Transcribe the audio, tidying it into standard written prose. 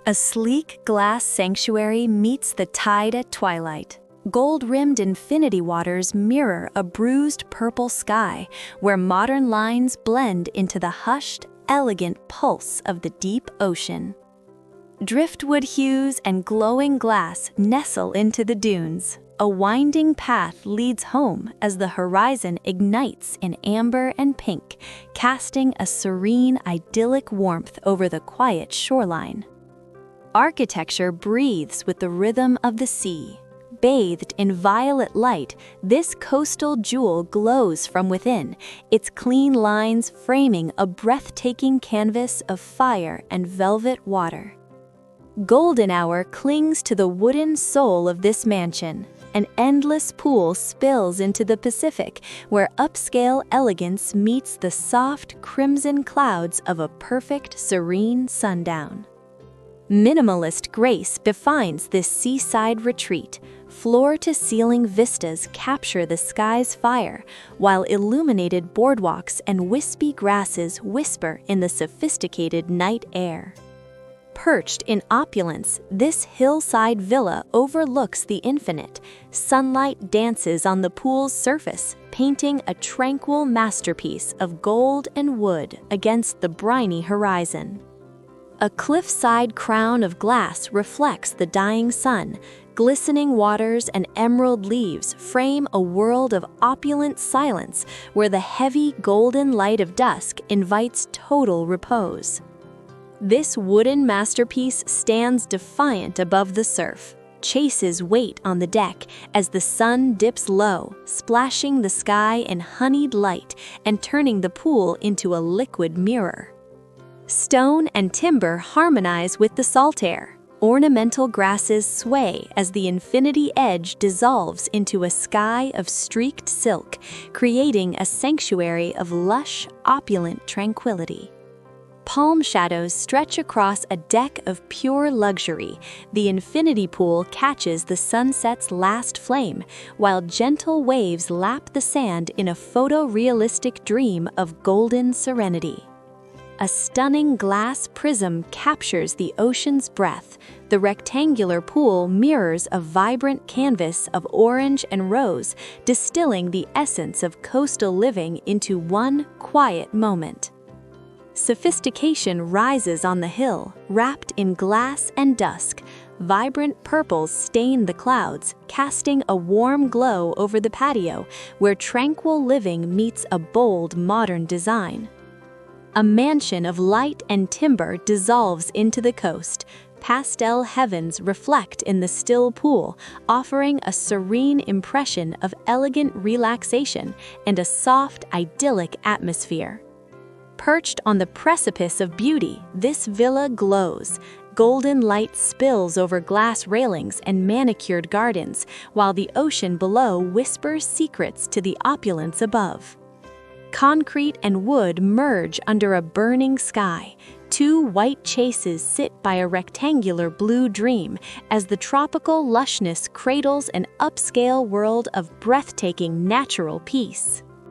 A sleek glass sanctuary meets the tide at twilight. Gold-rimmed infinity waters mirror a bruised purple sky, where modern lines blend into the hushed, elegant pulse of the deep ocean. Driftwood hues and glowing glass nestle into the dunes. A winding path leads home as the horizon ignites in amber and pink, casting a serene, idyllic warmth over the quiet shoreline. Architecture breathes with the rhythm of the sea. Bathed in violet light, this coastal jewel glows from within, its clean lines framing a breathtaking canvas of fire and velvet water. Golden hour clings to the wooden soul of this mansion. An endless pool spills into the Pacific, where upscale elegance meets the soft crimson clouds of a perfect, serene sundown. Minimalist grace defines this seaside retreat. Floor-to-ceiling vistas capture the sky's fire, while illuminated boardwalks and wispy grasses whisper in the sophisticated night air. Perched in opulence, this hillside villa overlooks the infinite. Sunlight dances on the pool's surface, painting a tranquil masterpiece of gold and wood against the briny horizon. A cliffside crown of glass reflects the dying sun. Glistening waters and emerald leaves frame a world of opulent silence where the heavy golden light of dusk invites total repose. This wooden masterpiece stands defiant above the surf, chases weight on the deck as the sun dips low, splashing the sky in honeyed light and turning the pool into a liquid mirror. Stone and timber harmonize with the salt air. Ornamental grasses sway as the infinity edge dissolves into a sky of streaked silk, creating a sanctuary of lush, opulent tranquility. Palm shadows stretch across a deck of pure luxury. The infinity pool catches the sunset's last flame, while gentle waves lap the sand in a photorealistic dream of golden serenity. A stunning glass prism captures the ocean's breath. The rectangular pool mirrors a vibrant canvas of orange and rose, distilling the essence of coastal living into one quiet moment. Sophistication rises on the hill, wrapped in glass and dusk. Vibrant purples stain the clouds, casting a warm glow over the patio, where tranquil living meets a bold modern design. A mansion of light and timber dissolves into the coast. Pastel heavens reflect in the still pool, offering a serene impression of elegant relaxation and a soft, idyllic atmosphere. Perched on the precipice of beauty, this villa glows. Golden light spills over glass railings and manicured gardens, while the ocean below whispers secrets to the opulence above. Concrete and wood merge under a burning sky. Two white chases sit by a rectangular blue dream as the tropical lushness cradles an upscale world of breathtaking natural peace.